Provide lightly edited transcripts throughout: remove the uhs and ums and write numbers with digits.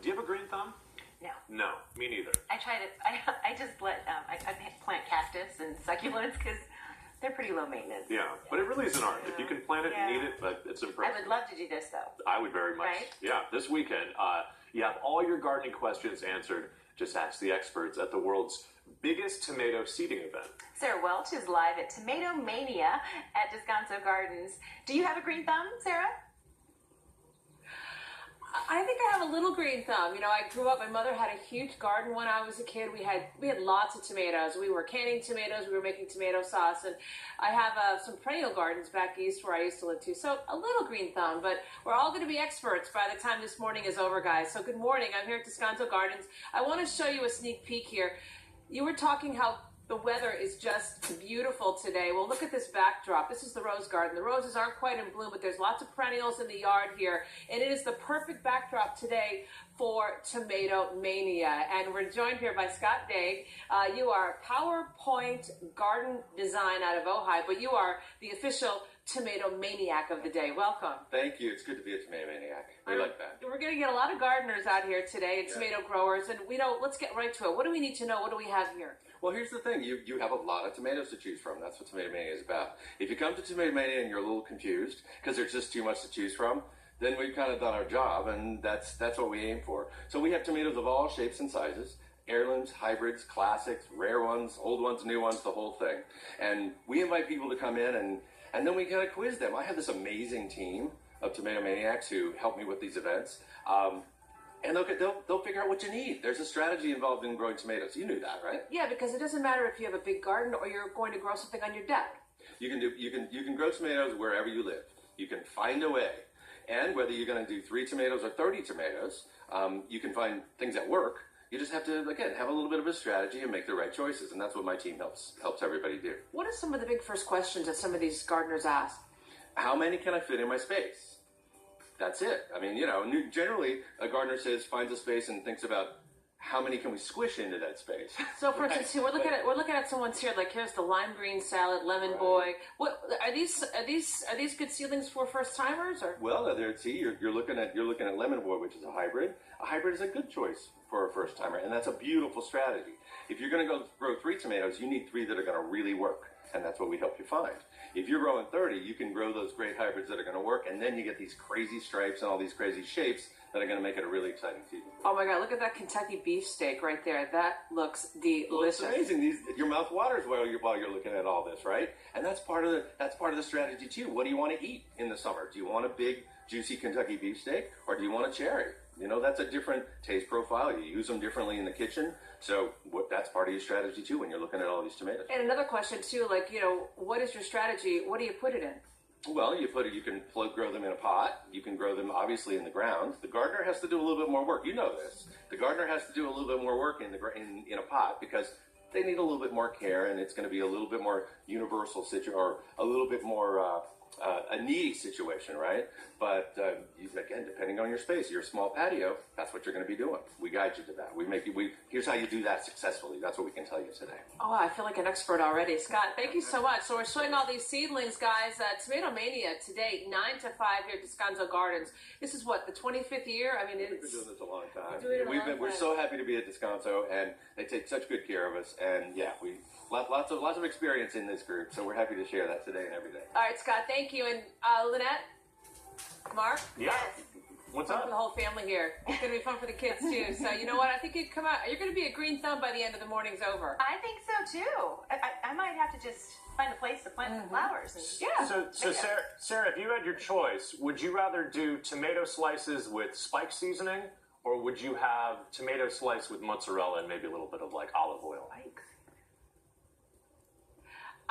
Do you have a green thumb? No. No, me neither. I try to, I just let, I plant cactus and succulents because they're pretty low maintenance. Yeah, but it really is an art. If you can plant it and eat it, but it's impressive. I would love to do this though. I would very much. Right? Yeah, this weekend, you have all your gardening questions answered. Just ask the experts at the world's biggest tomato seeding event. Sarah Welch is live at Tomatomania at Descanso Gardens. Do you have a green thumb, Sarah? I think I have a little green thumb. You know, I grew up, my mother had a huge garden when I was a kid. We had lots of tomatoes. We were canning tomatoes, we were making tomato sauce, and I have some perennial gardens back east where I used to live too. So a little green thumb, but we're all going to be experts by the time this morning is over, guys. So good morning. I'm here at Descanso Gardens. I want to show you a sneak peek here. You were talking how the weather is just beautiful today. Well, look at this backdrop. This is the rose garden. The roses aren't quite in bloom, but there's lots of perennials in the yard here. And it is the perfect backdrop today for Tomatomania. And we're joined here by Scott Daig. You are PowerPoint Garden Design out of Ojai, but you are the official Tomato Maniac of the day. Welcome. Thank you. It's good to be a tomato maniac. We like that. We're going to get a lot of gardeners out here today and tomato growers. And we know, let's get right to it. What do we need to know? What do we have here? Well, here's the thing. You have a lot of tomatoes to choose from. That's what Tomatomania is about. If you come to Tomatomania and you're a little confused because there's just too much to choose from, then we've kind of done our job, and that's what we aim for. So we have tomatoes of all shapes and sizes, heirlooms, hybrids, classics, rare ones, old ones, new ones, the whole thing. And we invite people to come in, and then we kind of quiz them. I have this amazing team of Tomato Maniacs who help me with these events. And they'll figure out what you need. There's a strategy involved in growing tomatoes. You knew that, right? Yeah, because it doesn't matter if you have a big garden or you're going to grow something on your deck. You can grow tomatoes wherever you live. You can find a way. And whether you're going to do 3 tomatoes or 30 tomatoes, you can find things that work. You just have to, again, have a little bit of a strategy and make the right choices. And that's what my team helps everybody do. What are some of the big first questions that some of these gardeners ask? How many can I fit in my space? That's it. I mean, you know, generally a gardener finds a space and thinks about how many can we squish into that space. So, for instance, we're looking at someone's here. Like, here's the lime green salad, lemon boy. What are these good seedlings for first timers or? Well, you're looking at lemon boy, which is a hybrid. A hybrid is a good choice for a first timer, and that's a beautiful strategy. If you're going to go grow 3 tomatoes, you need 3 that are going to really work, and that's what we help you find. If you're growing 30, you can grow those great hybrids that are going to work, and then you get these crazy stripes and all these crazy shapes that are going to make it a really exciting season. Oh my God! Look at that Kentucky beef steak right there. That looks delicious. Well, it's amazing. Your mouth waters while you're looking at all this, right? And that's part of the strategy too. What do you want to eat in the summer? Do you want a big, juicy Kentucky beef steak, or do you want a cherry? You know, that's a different taste profile. You use them differently in the kitchen. So that's part of your strategy too when you're looking at all these tomatoes. And another question too, like, you know, what is your strategy? What do you put it in? Well, you can grow them in a pot. You can grow them obviously in the ground. The gardener has to do a little bit more work. You know this. The gardener has to do a little bit more work in a pot because they need a little bit more care, and it's going to be a little bit more universal or a little bit more a needy situation, right? But again, depending on your space, your small patio, that's what you're going to be doing. We guide you to that. Here's how you do that successfully. That's what we can tell you today. Oh, I feel like an expert already. Scott, thank you so much. So we're showing all these seedlings, guys. Tomatomania today, 9 to 5 here at Descanso Gardens. This is what, the 25th year? I mean, we've been doing this a long time. We're so happy to be at Descanso, and they take such good care of us. And yeah, lots of experience in this group, so we're happy to share that today and every day. All right, Scott, thank you. And Lynette, Mark? Yeah. What's fun up? for the whole family here. It's going to be fun for the kids, too. So, you know what? I think you'd come out. You're going to be a green thumb by the end of the morning's over. I think so too. I might have to just find a place to plant some flowers. And, So Sarah, if you had your choice, would you rather do tomato slices with spike seasoning, or would you have tomato slice with mozzarella and maybe a little bit of like olive oil?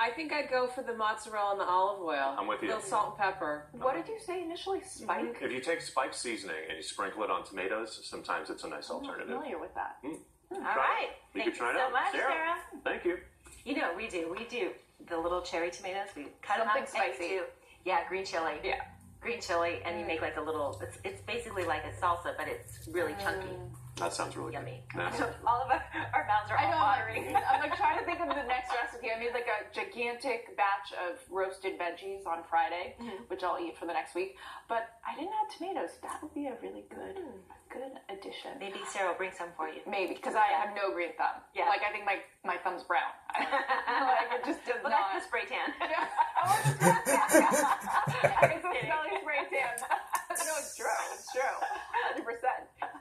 I think I'd go for the mozzarella and the olive oil. I'm with you. A little salt and pepper. What did you say initially? Spike? If you take spike seasoning and you sprinkle it on tomatoes, sometimes it's a nice I'm not alternative. familiar with that. all right. You Thank can try you it so out. much, Sarah. Thank you. You know, we do the little cherry tomatoes. We cut Something them out spicy. too. Yeah, green chili. Yeah. Green chili, and you make like a little. It's basically like a salsa, but it's really chunky. That sounds really Yummy. good. Yeah. All of our mouths are all watering. I'm like trying to think of the next recipe. I made like a gigantic batch of roasted veggies on Friday, which I'll eat for the next week. But I didn't add tomatoes. That would be a really good addition. competition. Maybe Sarah will bring some for you. Maybe, because I have no green thumb. Yeah. Like, I think my thumb's brown. Like, it just does Well, not. that's the spray tan. It's a smelly spray tan. No, it's true. It's true. 100%.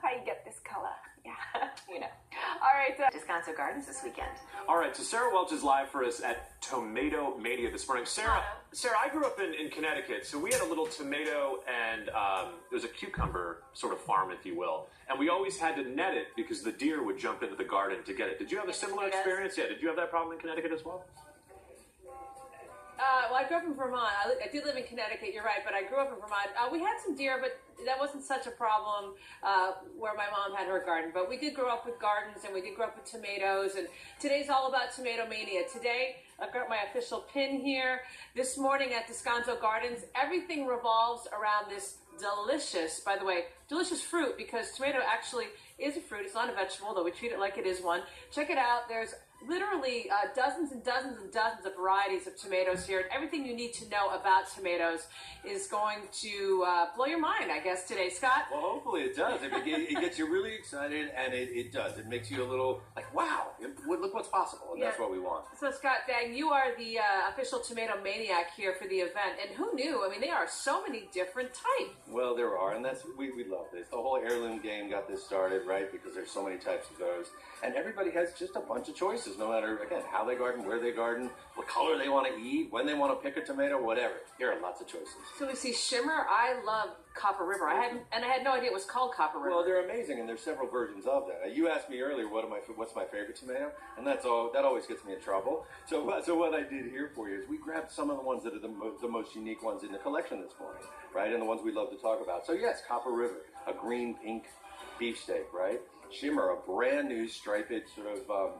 How you get this color. Yeah. You know. All right. Descanso Gardens this weekend. All right, so Sarah Welch is live for us at Tomatomania this morning. Sarah, I grew up in Connecticut, so we had a little tomato and it was a cucumber sort of farm, if you will. And we always had to net it because the deer would jump into the garden to get it. Did you have a similar experience? Yeah, did you have that problem in Connecticut as well? Well, I grew up in Vermont. I did live in Connecticut, you're right, but I grew up in Vermont. We had some deer, but that wasn't such a problem where my mom had her garden. But we did grow up with gardens, and we did grow up with tomatoes, and today's all about Tomatomania. Today, I've got my official pin here. This morning at Descanso Gardens, everything revolves around this delicious, by the way, delicious fruit, because tomato actually is a fruit. It's not a vegetable, though we treat it like it is one. Check it out. There's literally dozens and dozens and dozens of varieties of tomatoes here, and everything you need to know about tomatoes is going to blow your mind, I guess, today. Scott? Well, hopefully it does. It gets you really excited, and it does. It makes you a little like, wow, look what's possible, and that's what we want. So, Scott Dang, you are the official tomato maniac here for the event, and who knew? I mean, there are so many different types. Well, there are, and we love this. The whole heirloom game got this started, right, because there's so many types of those, and everybody has just a bunch of choices, no matter, again, how they garden, where they garden, what color they want to eat, when they want to pick a tomato, whatever. There are lots of choices. So we see Shimmer. I love Copper River. I had no idea it was called Copper River. Well, they're amazing, and there's several versions of that. You asked me earlier what's my favorite tomato, and that always gets me in trouble. So what I did here for you is we grabbed some of the ones that are the most unique ones in the collection this morning, right, and the ones we love to talk about. So yes, Copper River, a green-pink beefsteak, right? Shimmer, a brand new striped sort of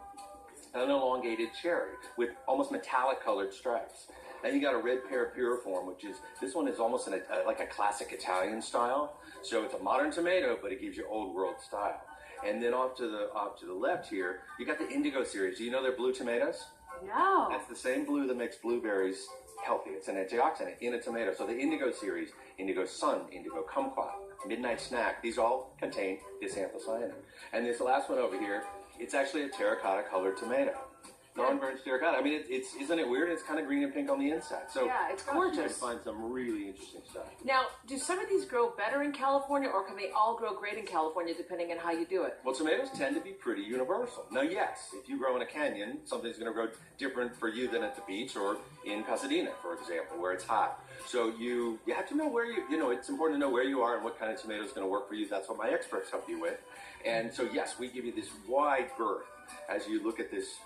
an elongated cherry with almost metallic colored stripes. Then you got a red pear piriform, this one is almost like a classic Italian style. So it's a modern tomato, but it gives you old world style. And then off to the left here, you got the Indigo series. Do you know they're blue tomatoes? No. That's the same blue that makes blueberries healthy. It's an antioxidant in a tomato. So the Indigo series, Indigo Sun, Indigo Kumquat, Midnight Snack, these all contain this anthocyanin. And this last one over here, it's actually a terracotta colored tomato. Non-burnt terracotta. I mean, isn't it weird? It's kind of green and pink on the inside. So yeah, it's gorgeous. You can find some really interesting stuff. Now, do some of these grow better in California, or can they all grow great in California, depending on how you do it? Well, tomatoes tend to be pretty universal. Now, yes, if you grow in a canyon, something's going to grow different for you than at the beach or in Pasadena, for example, where it's hot. So you have to know where it's important to know where you are and what kind of tomato is going to work for you. That's what my experts help you with. And so, yes, we give you this wide berth as you look at this,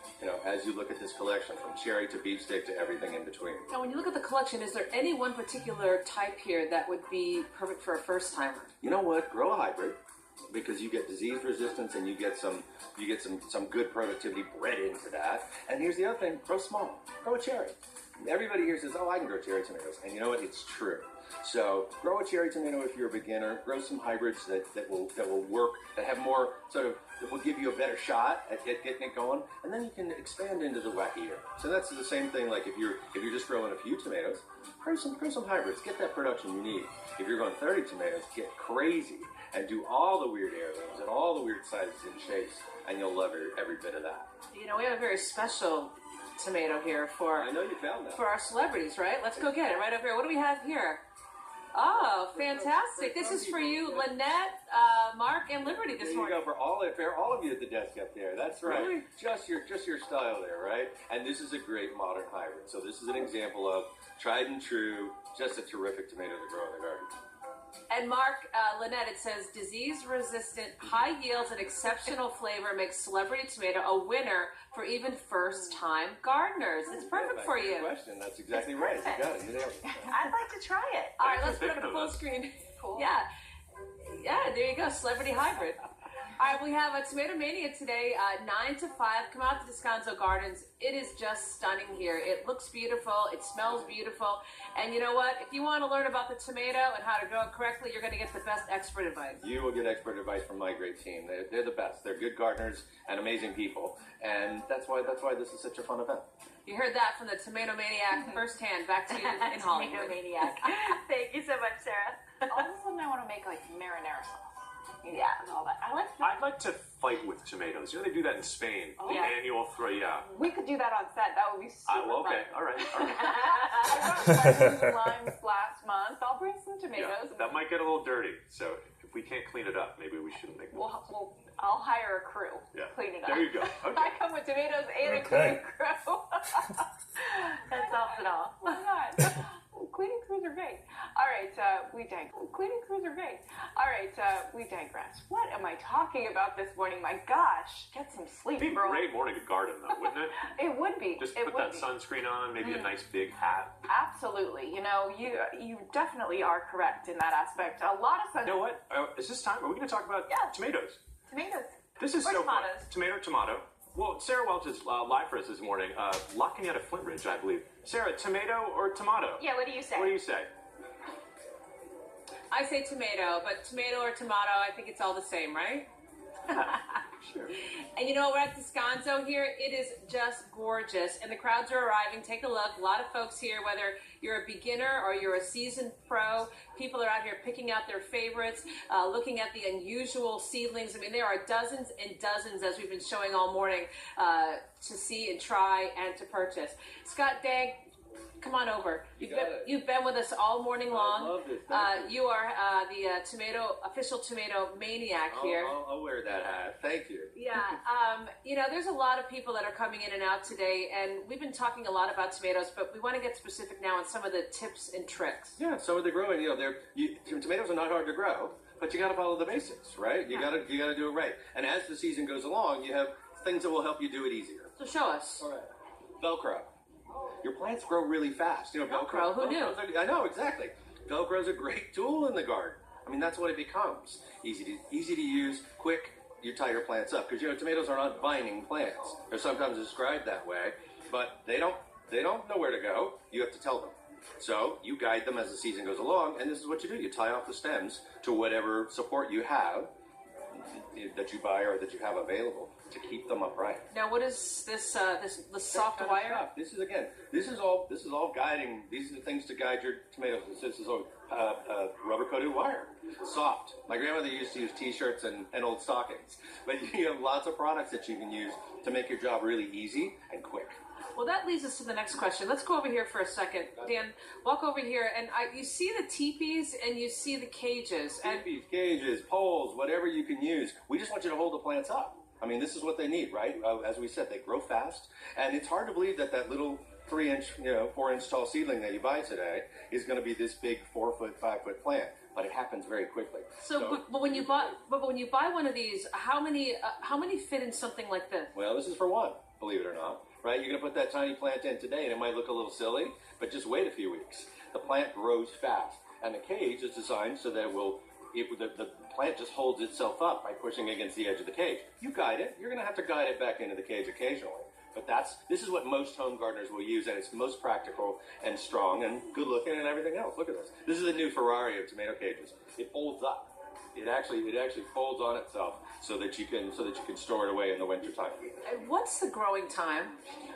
collection, from cherry to beefsteak to everything in between. Now, when you look at the collection, is there any one particular type here that would be perfect for a first timer? You know what? Grow a hybrid, because you get disease resistance and you get some good productivity bred into that. And here's the other thing: grow small. Grow a cherry. Everybody here says, "Oh, I can grow cherry tomatoes," and you know what? It's true. So grow a cherry tomato if you're a beginner. Grow some hybrids that will work, that have more that will give you a better shot at getting it going, and then you can expand into the wackier. So that's the same thing. Like if you're just growing a few tomatoes, grow some hybrids. Get that production you need. If you're growing 30 tomatoes, get crazy and do all the weird heirlooms and all the weird sizes and shapes, and you'll love every bit of that. You know, we have a very special tomato here I know you found that. for our celebrities, right? Let's go get it right over here. What do we have here? Oh, fantastic. This is for you, Lynette, Mark, and Liberty this morning. There you go, for all of you at the desk up there. That's right. Really? Just your style there, right? And this is a great modern hybrid. So this is an example of tried and true, just a terrific tomato to grow in the garden. And Mark, Lynette, it says, disease-resistant, high yields, and exceptional flavor makes Celebrity Tomato a winner for even first-time gardeners. It's perfect for you. Good question. That's exactly right. You got it. You nailed it. I'd like to try it. All right, let's put it on full screen. Cool. Yeah, there you go, Celebrity Hybrid. All right, we have a Tomatomania today, 9 to 5. Come out to Descanso Gardens. It is just stunning here. It looks beautiful. It smells beautiful. And you know what? If you want to learn about the tomato and how to grow it correctly, you're going to get the best expert advice. You will get expert advice from my great team. They're the best. They're good gardeners and amazing people. And that's why this is such a fun event. You heard that from the Tomatomaniac firsthand. Back to you in Hollywood. Tomatomaniac. Thank you so much, Sarah. All of a sudden, I want to make like marinara sauce. Yeah, and all that. I like that. I'd like to fight with tomatoes. You know, they do that in Spain. The yeah. annual throw, yeah. We could do that on set. That would be super Well, okay, fun. all right. I brought lemons and limes last month. I'll bring some tomatoes. Yeah, that might get a little dirty. So if we can't clean it up, maybe we shouldn't make them. I'll hire a crew. Yeah. Clean it up. There you go. Okay. I come with tomatoes and a Okay. cleaning crew. That solves it all. Why not? Cleaning crews are great. All right, we digress. Cleaning crews are great. All right, we digress. What am I talking about this morning? My gosh, get some sleep, It'd be a girl. great morning to garden, though, wouldn't it? It would be. Just it put would that be. sunscreen on, maybe a nice big hat. Absolutely. You know, you definitely are correct in that aspect. A lot of sun. You know what? Is this time? Are we going to talk about tomatoes? Tomatoes. This is Or so fun. tomatoes. Tomato. Well, Sarah Welch is live for us this morning. Locking out of Flint Ridge, I believe. Sarah, tomato or tomato? Yeah, what do you say? What do you say? I say tomato, but tomato or tomato, I think it's all the same, right? Sure. And you know, we're at Descanso here. It is just gorgeous, and the crowds are arriving. Take a look. A lot of folks here, whether you're a beginner or you're a seasoned pro. People are out here picking out their favorites, looking at the unusual seedlings. I mean, there are dozens and dozens, as we've been showing all morning, to see and try and to purchase. Scott Dagg, come on over. You've been with us all morning long. I love this. Thank You are the official tomato maniac here. I'll wear that hat. Thank you. Yeah, you know, there's a lot of people that are coming in and out today, and we've been talking a lot about tomatoes, but we want to get specific now on some of the tips and tricks. Yeah, some of the growing, you know, tomatoes are not hard to grow, but you got to follow the basics, right? You got to do it right. And as the season goes along, you have things that will help you do it easier. So show us. All right. Velcro. Your plants grow really fast. You know, Velcro, who knew? I know, exactly. Velcro is a great tool in the garden. I mean, that's what it becomes. Easy to use, quick. You tie your plants up because you know tomatoes are not vining plants. They're sometimes described that way, but they don't know where to go. You have to tell them. So you guide them as the season goes along, and this is what you do. You tie off the stems to whatever support you have that you buy or that you have available to keep them upright. Now, what is this soft Kind of wire? stuff. This is all guiding. These are the things to guide your tomatoes. This is all rubber coated wire, soft. My grandmother used to use T-shirts and old stockings, but you have lots of products that you can use to make your job really easy and quick. Well, that leads us to the next question. Let's go over here for a second. Dan, walk over here, and you see the teepees and you see the cages. Teepees, cages, poles, whatever you can use. We just want you to hold the plants up. I mean, this is what they need, right? As we said, they grow fast, and it's hard to believe that little 3-inch, 4-inch tall seedling that you buy today is going to be this big 4-foot, 5-foot plant. But it happens very quickly. But when you buy one of these, how many fit in something like this? Well, this is for one, believe it or not. Right? You're going to put that tiny plant in today, and it might look a little silly, but just wait a few weeks. The plant grows fast, and the cage is designed so that the plant just holds itself up by pushing against the edge of the cage. You guide it. You're going to have to guide it back into the cage occasionally. But this is what most home gardeners will use, and it's most practical and strong and good looking and everything else. Look at this. This is the new Ferrari of tomato cages. It folds up. It actually folds on itself so that you can store it away in the wintertime. And what's the growing time?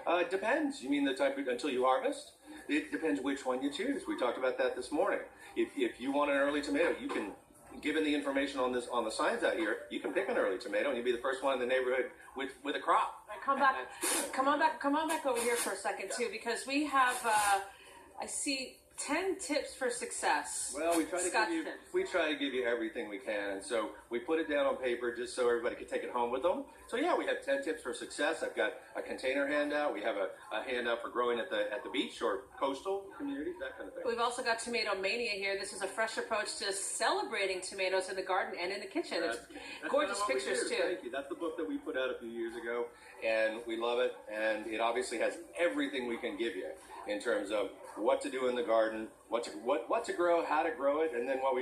It depends. You mean the time until you harvest? It depends which one you choose. We talked about that this morning. If you want an early tomato, you can. Given the information on the signs out here, you can pick an early tomato, and you'll be the first one in the neighborhood with a crop. Come on back over here for a second too, because we have I see 10 tips for success. Well, we try to give you everything we can, and so we put it down on paper just so everybody can take it home with them. So yeah, we have 10 tips for success. I've got a container handout. We have a handout for growing at the beach or coastal communities, that kind of thing. We've also got Tomatomania here. This is a fresh approach to celebrating tomatoes in the garden and in the kitchen. It's gorgeous pictures too. Thank you. That's the book that we put out a few years ago, and we love it. And it obviously has everything we can give you in terms of what to do in the garden, what to grow, how to grow it, and then what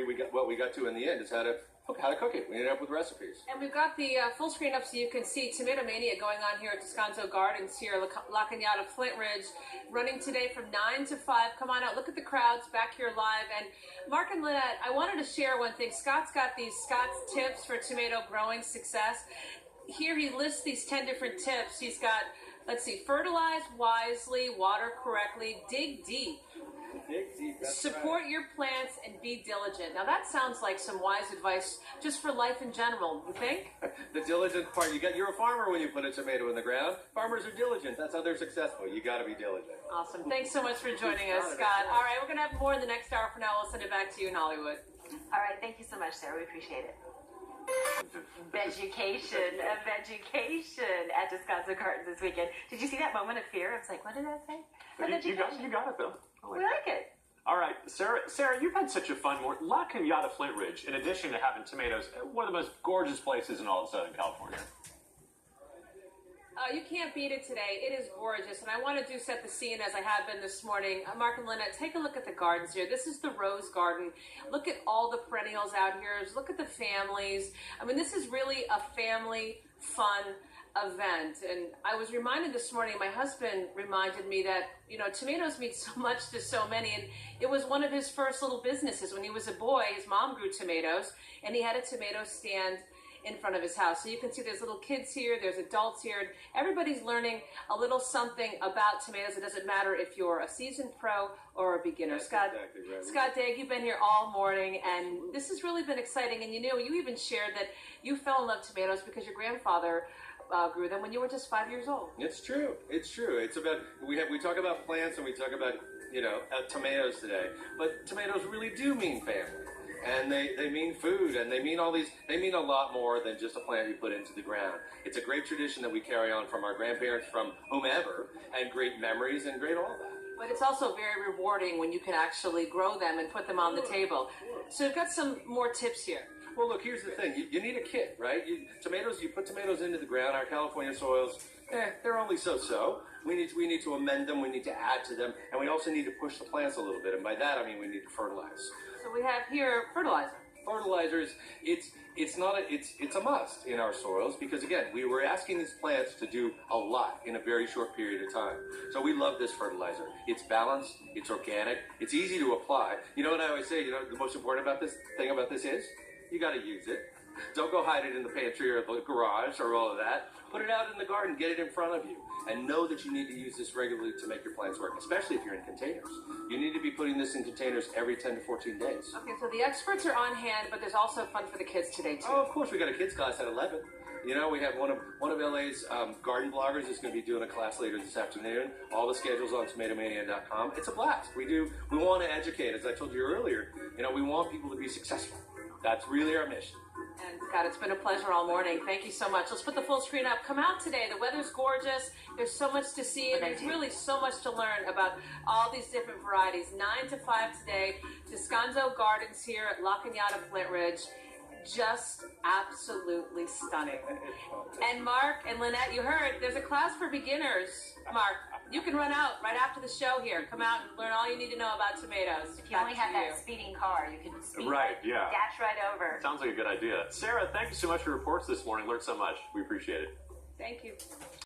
we got to in the end is how to cook it. We ended up with recipes. And we've got the full screen up so you can see Tomatomania going on here at Descanso Gardens here, La Cañada, Flint Ridge, running today from 9 to 5. Come on out, look at the crowds back here live. And Mark and Lynette, I wanted to share one thing. Scott's got these Scott's tips for tomato growing success. Here he lists these 10 different tips. He's got, let's see, fertilize wisely, water correctly, dig deep. Dig deep. That's Support your plants and be diligent. Now that sounds like some wise advice just for life in general, you think? right. The diligent part, you're a farmer when you put a tomato in the ground. Farmers are diligent. That's how they're successful. You got to be diligent. Awesome. Thanks so much for joining us, Scott. All right, we're going to have more in the next hour. For now, we'll send it back to you in Hollywood. All right, thank you so much, Sarah. We appreciate it. Vegucation at Descanso Gardens this weekend. Did you see that moment of fear? I was like, what did that say? You got it though. We like it. All right, Sarah, you've had such a fun morning. La Cañada Flint Ridge, in addition to having tomatoes, one of the most gorgeous places in all of Southern California. You can't beat it today. It is gorgeous, and I want to set the scene as I have been this morning. Mark and Lynette, take a look at the gardens here. This is the Rose Garden. Look at all the perennials out here. Look at the families. I mean, this is really a family fun event. And I was reminded this morning, my husband reminded me that, tomatoes mean so much to so many. And it was one of his first little businesses. When he was a boy, his mom grew tomatoes, and he had a tomato stand in front of his house. So you can see there's little kids here, there's adults here, and everybody's learning a little something about tomatoes. It doesn't matter if you're a seasoned pro or a beginner. That's Scott, exactly right. Scott Dagg, you've been here all morning, and this has really been exciting. And you even shared that you fell in love with tomatoes because your grandfather grew them when you were just 5 years old. It's true. It's true. It's about we talk about plants and we talk about tomatoes today, but tomatoes really do mean family. And they mean food, and they mean a lot more than just a plant you put into the ground. It's a great tradition that we carry on from our grandparents, from whomever, and great memories and great all that. But it's also very rewarding when you can actually grow them and put them on the table. So we've got some more tips here. Well, look, here's the thing. You need a kit, right? You put tomatoes into the ground. Our California soils, they're only so-so. We need to amend them. We need to add to them. And we also need to push the plants a little bit. And by that, I mean we need to fertilize. So we have here fertilizer. Fertilizers, it's a must in our soils because, again, we were asking these plants to do a lot in a very short period of time. So we love this fertilizer. It's balanced, it's organic, it's easy to apply. You know what I always say, the most important thing about this is you got to use it. Don't go hide it in the pantry or the garage or all of that. Put it out in the garden, get it in front of you, and know that you need to use this regularly to make your plants work, especially if you're in containers. You need to be putting this in containers every 10 to 14 days. Okay, so the experts are on hand, but there's also fun for the kids today, too. Oh, of course, we got a kids class at 11. We have one of LA's garden bloggers is going to be doing a class later this afternoon. All the schedules on Tomatomania.com. It's a blast. We want to educate, as I told you earlier. We want people to be successful. That's really our mission. And Scott, it's been a pleasure all morning. Thank you so much. Let's put the full screen up. Come out today. The weather's gorgeous. There's so much to see, and there's really so much to learn about all these different varieties. 9 to 5 today. Descanso Gardens here at La Cañada Flint Ridge. Just absolutely stunning. And Mark and Lynette, you heard, there's a class for beginners. Mark, you can run out right after the show here. Come out and learn all you need to know about tomatoes. If you only have that speeding car, you can speed dash right over. Sounds like a good idea. Sarah, thank you so much for your reports this morning. Learned so much. We appreciate it. Thank you.